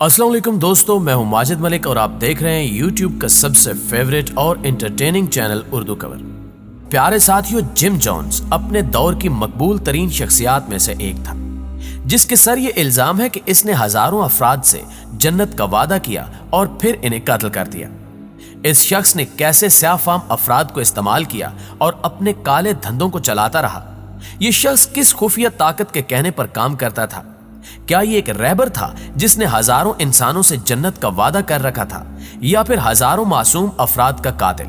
अस्सलाम वालेकुम दोस्तों, मैं हूं माजिद मलिक और आप देख रहे हैं YouTube का सबसे फेवरेट और एंटरटेनिंग चैनल उर्दू कवर। प्यारे साथियों, जिम जोन्स अपने दौर की मकबूल तरीन शख्सियात में से एक था, जिसके सर ये इल्जाम है कि इसने हजारों अफराद से जन्नत का वादा किया और फिर इन्हें कत्ल कर दिया। इस शख्स ने कैसे स्याफाम अफराद को इस्तेमाल किया और अपने काले धंधों को चलाता रहा। ये शख्स किस खुफिया ताकत के कहने पर काम करता था? क्या ये एक रहबर था जिसने हजारों इंसानों से जन्नत का वादा कर रखा था, या फिर हजारों मासूम अफराद का कातिल?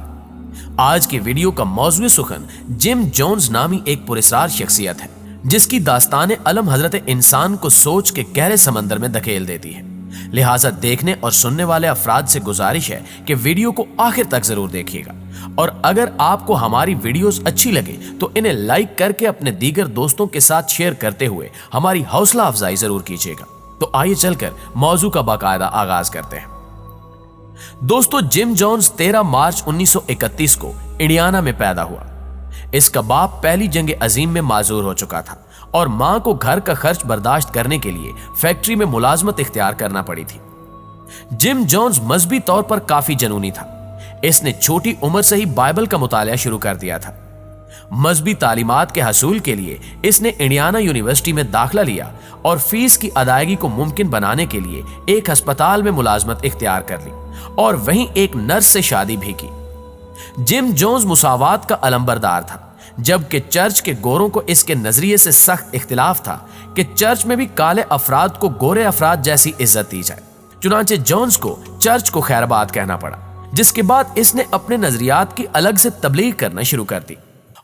आज के वीडियो का मौजूद सुखन जिम जोन्स नामी एक पुरस्कार शख्सियत है, जिसकी दास्तान अलम हजरत इंसान को सोच के गहरे समंदर में धकेल देती है। लिहाजा देखने और सुनने वाले अफराद से गुजारिश है कि वीडियो को आखिर तक जरूर देखिएगा, और अगर आपको हमारी वीडियोस अच्छी लगे तो इन्हें लाइक करके अपने दीगर दोस्तों के साथ शेयर करते हुए हमारी हौसला अफजाई जरूर कीजिएगा। तो आइए चलकर मौजू का बाकायदा आगाज करते हैं। दोस्तों, जिम जोन्स 13 मार्च 1931 को इंडियाना में पैदा हुआ। इसका बाप पहली जंग अजीम में माजूर हो चुका था और मां को घर का खर्च बर्दाश्त करने के लिए फैक्ट्री में मुलाजमत इख्तियार करना पड़ी थी। जिम जोन्स मजहबी तौर पर काफी जनूनी था। इसने छोटी उम्र से ही बाइबल का मुतालिया शुरू कर दिया था। मजहबी तालीमात के हसूल के लिए इसने इंडियाना यूनिवर्सिटी में दाखिला लिया और फीस की अदायगी को मुमकिन बनाने के लिए एक अस्पताल में मुलाजमत इख्तियार कर ली और वहीं एक नर्स से शादी भी की। जिम जोन्स मुसावात का अलंबरदार था, जबकि चर्च के गोरों को इसके नजरिए से सख्त इख्तिलाफ था कि चर्च में भी काले अफराद को गोरे अफराद जैसी इज्जत दी जाए। चुनांचे जोन्स को चर्च को खैरबाद कहना पड़ा, जिसके बाद इसने अपने नजरियात की अलग से तबलीग करना शुरू कर दी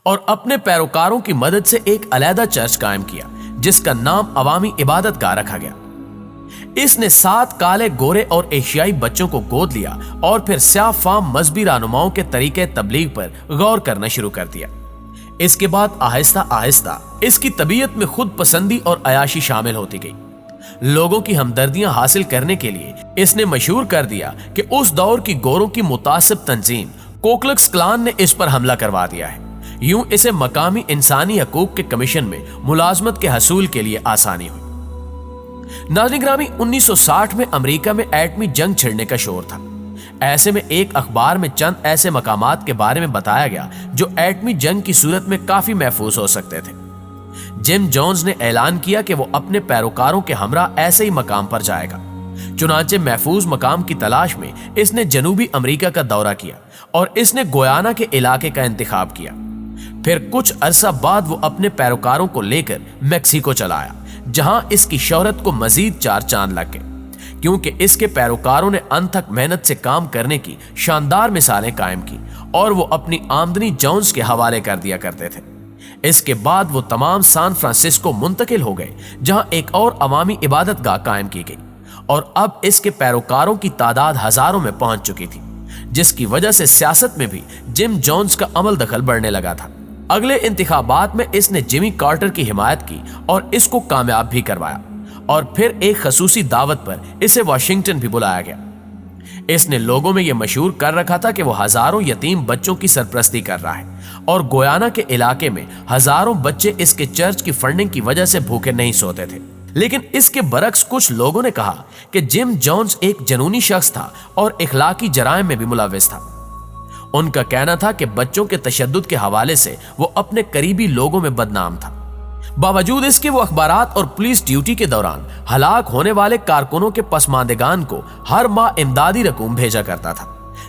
और अपने पैरोकारों की मदद से एक अलहदा चर्च कायम किया, जिसका नाम अवामी इबादत गाह रखा गया। इसने 7 काले, गोरे और एशियाई बच्चों को गोद लिया और फिर स्याफाम मजहबी रहनुमाओं के तरीके तबलीग पर गौर करना शुरू कर दिया। इसके बाद आहिस्ता आहिस्ता इसकी तबीयत में खुद पसंदी और अयाशी शामिल होती गई। लोगों की हमदर्दियां हासिल करने के लिए इसने मशहूर कर दिया कि उस दौर की गोरों की मुतासिब तंजीम कोकलक्स क्लान ने इस पर हमला करवा दिया है। यूं इसे मकामी इंसानी हकूक के कमीशन में मुलाजमत के हसूल के लिए आसानी हुई। नाज़रीन ग्रामी, 1960 में अमेरिका में एटमी जंग छिड़ने का शोर था। ऐसे में एक अखबार में चंद ऐसे मकामात के बारे में बताया गया जो एटमी जंग की सूरत में काफी महफूज हो सकते थे। जिम जोन्स ने ऐलान किया कि वो अपने पैरोकारों के हमरा ऐसे ही मकाम पर जाएगा। चुनांचे महफूज मकाम की तलाश में इसने जनूबी अमेरिका का दौरा किया और इसने गोयाना के इलाके का इंतखाब किया। फिर कुछ अरसा बाद वो अपने पैरोकारों को लेकर मेक्सिको चला आया, जहां इसकी शोहरत को मजीद 4 चांद लग गए, क्योंकि इसके पैरोकारों ने अनथक मेहनत से काम करने की शानदार मिसालें कायम की और वो अपनी आमदनी जोन्स के हवाले कर दिया करते थे। इसके बाद वो तमाम सैन फ्रांसिस्को मुंतकिल हो गए, जहां एक और अवामी इबादत गाह कायम की गई और अब इसके पैरोकारों की तादाद हजारों में पहुंच चुकी थी, जिसकी वजह से सियासत में भी जिम जोन्स का अमल दखल बढ़ने लगा था। अगले इंतखाबात में इसने जिमी कार्टर की हिमायत की और इसको कामयाब भी करवाया, और फिर एक खसूसी दावत पर इसे वाशिंगटन भी बुलाया गया। इसने लोगों में यह मशहूर कर रखा था कि वो हजारों यतीम बच्चों की सरपरस्ती कर रहा है और गोयाना के इलाके में हजारों बच्चे इसके चर्च की फंडिंग की वजह से भूखे नहीं सोते थे। लेकिन इसके बरक्स कुछ लोगों ने कहा कि जिम जोन्स एक जनूनी शख्स था और इखलाकी जराइम में भी मुलव्विस था। उनका कहना था कि बच्चों के तशद्दुद के हवाले से वो अपने करीबी लोगों में बदनाम था। बावजूद इसके वो अखबारात और पुलिस ड्यूटी के दौरान हलाक होने वाले कारकुनों के पसमानदेगान को हर माह इमदादी रकूम भेजा करता था,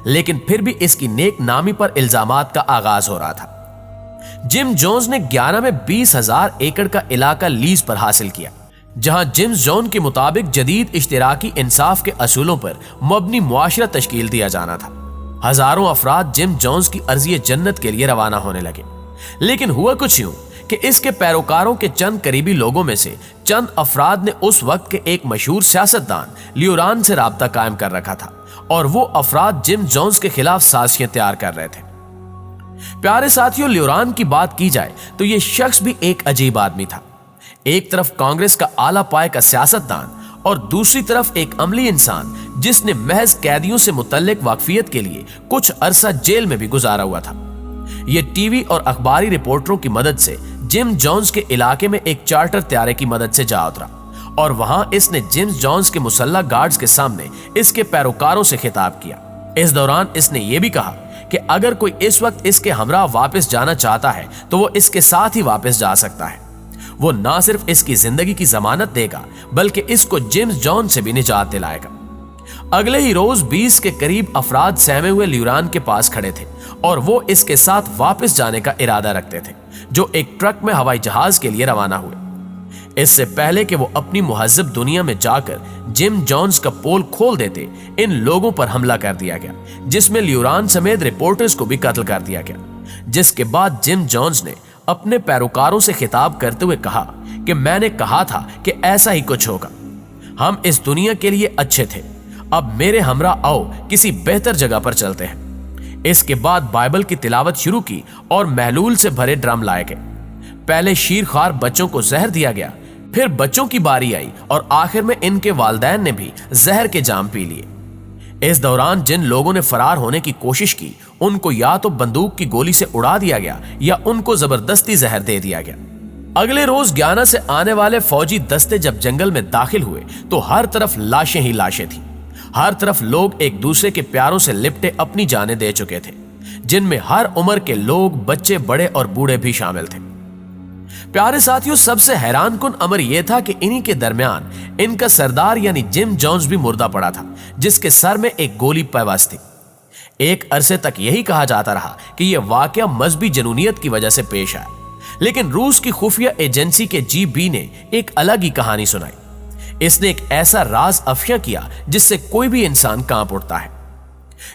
लेकिन फिर भी इसकी नेक नामी पर इल्जामात का आगाज हो रहा था। जिम जोन्स ने 11 में 20,000 एकड़ का इलाका लीज पर हासिल किया, जहां जिम जोन के मुताबिक जदीद इश्तिराकी इंसाफ के असूलों पर मबनी मुआशरा तश्कील दिया जाना था। हजारों अफराद जिम जोन्स की अर्जी जन्नत के लिए रवाना होने लगे, लेकिन हुआ कुछ यूं कि इसके पैरोकारों के चंद करीबी लोगों में से चंद अफराद ने उस वक्त के एक मशहूर सियासतदान लियोरान से राब्ता कायम कर रखा था और वो अफराद जिम जोन्स के खिलाफ साजिशें तैयार कर रहे थे। प्यारे साथियों, लियोरान की बात की जाए तो ये शख्स भी एक अजीब आदमी था। एक तरफ कांग्रेस का आला पाए का सियासतदान और दूसरी तरफ एक अमली इंसान जिसने महज कैदियों से मुतल्लिक वाकफियत के लिए कुछ अरसा जेल में भी गुजारा हुआ था। ये टीवी और अखबारी रिपोर्टरों की मदद से जिम जोन्स के इलाके में एक चार्टर तैयारे की मदद से जा उतरा और वहां इसने जेम्स जॉन्स के मुसल्लह गार्ड्स के सामने इसके पैरोकारों से खिताब किया। इस दौरान इसने यह भी कहा कि अगर कोई इस वक्त इसके हमरा वापस जाना चाहता है तो वो इसके साथ ही वापस जा सकता है। वो ना सिर्फ इसकी जिंदगी की जमानत देगा बल्कि इसको जेम्स जॉन से भी निजात दिलाएगा। अगले ही रोज 20 के करीब अफराद सहमे हुए ल्यूरान के पास खड़े थे और वो इसके साथ वापस जाने का इरादा रखते थे, जो एक ट्रक में हवाई जहाज के लिए रवाना हुए। इससे पहले कि वो अपनी मुहज्जब दुनिया में जाकर जिम जॉन्स का पोल खोल देते, इन लोगों पर हमला कर दिया गया, जिसमें ल्यूरान समेत रिपोर्टर्स को भी कत्ल कर दिया गया। जिसके बाद जिम जॉन्स ने अपने पैरोकारों से खिताब करते हुए कहा कि मैंने कहा था कि ऐसा ही कुछ होगा। हम इस दुनिया के लिए अच्छे थे, अब मेरे हमरा आओ किसी बेहतर जगह पर चलते हैं। इसके बाद बाइबल की तिलावत शुरू की और महलूल से भरे ड्रम लाए गए। पहले शीरखार बच्चों को जहर दिया गया, फिर बच्चों की बारी आई और आखिर में इनके वालिदैन ने भी जहर के जाम पी लिए। इस दौरान जिन लोगों ने फरार होने की कोशिश की, उनको या तो बंदूक की गोली से उड़ा दिया गया या उनको जबरदस्ती जहर दे दिया गया। अगले रोज ग्याना से आने वाले फौजी दस्ते जब जंगल में दाखिल हुए तो हर तरफ लाशें ही लाशें थी। हर तरफ लोग एक दूसरे के प्यारों से लिपटे अपनी जानें दे चुके थे, जिनमें हर उम्र के लोग, बच्चे, बड़े और बूढ़े भी शामिल थे। प्यारे साथियों, सबसे हैरान कुन अमर यह था कि इन्हीं के दरमियान इनका सरदार यानी जिम जॉन्स भी मुर्दा पड़ा था, जिसके सर में एक गोली पैवस्त थी। एक अरसे तक यही कहा जाता रहा कि यह वाकया मजहबी जनूनियत की वजह से पेश आया, लेकिन रूस की खुफिया एजेंसी के जीबी ने एक अलग ही कहानी सुनाई। इसने एक ऐसा राज अफशा किया जिससे कोई भी इंसान कांप उठता है।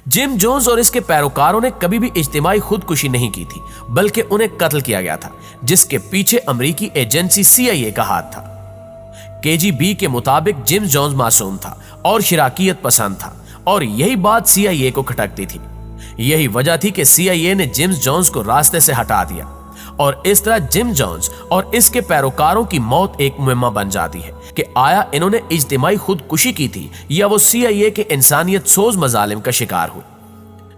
जिम जोन्स और इसके पैरोकारों ने कभी भी इज्तिमाई खुदकुशी नहीं की थी, बल्कि उन्हें कत्ल किया गया था, जिसके पीछे अमेरिकी एजेंसी CIA का हाथ था। KGB के मुताबिक जिम जोन्स मासूम था और शिराकियत पसंद था, और यही बात CIA को खटकती थी। यही वजह थी कि CIA ने जिम जोन्स को रास्ते से हटा दिया, और इस तरह जिम जोन्स और इसके पैरोकारों की मौत एक मुहिम्मा बन जाती है कि आया इन्होंने इज्तिमाई खुदकुशी की थी या वो CIA के इंसानियत सोज मजालिम का शिकार हुए।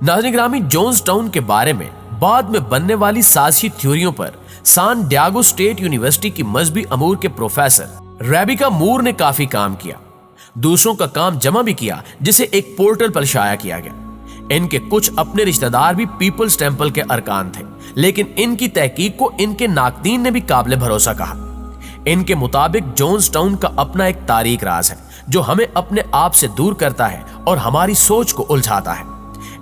नाज़रीन ग्रामी, जोन्स टाउन के बारे में बाद में बनने वाली साजिशी थ्योरियों पर सान डियागो स्टेट यूनिवर्सिटी की मजहबी अमूर के प्रोफेसर रेबिका मूर ने काफी काम किया। दूसरों का काम जमा भी किया, जिसे एक पोर्टल पर शाया किया गया। इनके कुछ अपने रिश्तेदार भी पीपल्स टेंपल के अरकान थे, लेकिन इनकी तहकीक को इनके नाकदीन ने भी काबिल भरोसा कहा। इनके मुताबिक जोन्स टाउन का अपना एक तारीख राज है, जो हमें अपने आप से दूर करता है और हमारी सोच को उलझाता है।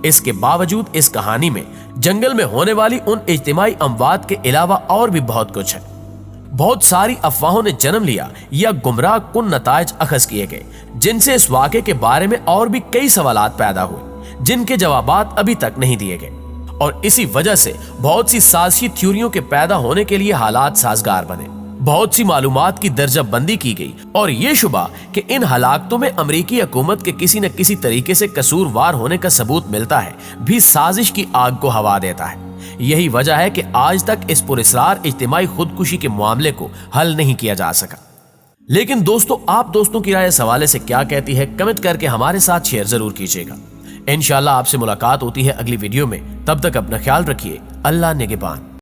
इसके बावजूद इस कहानी में जंगल में होने वाली उन इज्तिमाई अमवात के अलावा और भी बहुत कुछ है। बहुत सारी अफवाहों ने जन्म लिया या गुमराह कुन नतायज अखज किए गए, जिनसे इस वाक़े के बारे में और भी कई सवालात पैदा हुए, जिनके जवाबात अभी तक नहीं दिए गए। और इसी वजह से बहुत सी साजिशी थ्योरियों के पैदा होने के लिए हालात साजगार बने। बहुत सी मालूमात की दर्जा बंदी की गई और ये शुबा कि इन हलाकतों में अमेरिकी हुकूमत के किसी न किसी तरीके से कसूरवार होने का सबूत मिलता है, भी साजिश की आग को हवा देता है। यही वजह है कि आज तक इस पुरस्रार इज्तिमाई खुदकुशी के मामले को हल नहीं किया जा सका। लेकिन दोस्तों, आप दोस्तों की राय इस हवाले से क्या कहती है, कमेंट करके हमारे साथ शेयर जरूर कीजिएगा। इंशाल्लाह आपसे मुलाकात होती है अगली वीडियो में। तब तक अपना ख्याल रखिए। अल्लाह निगहबान।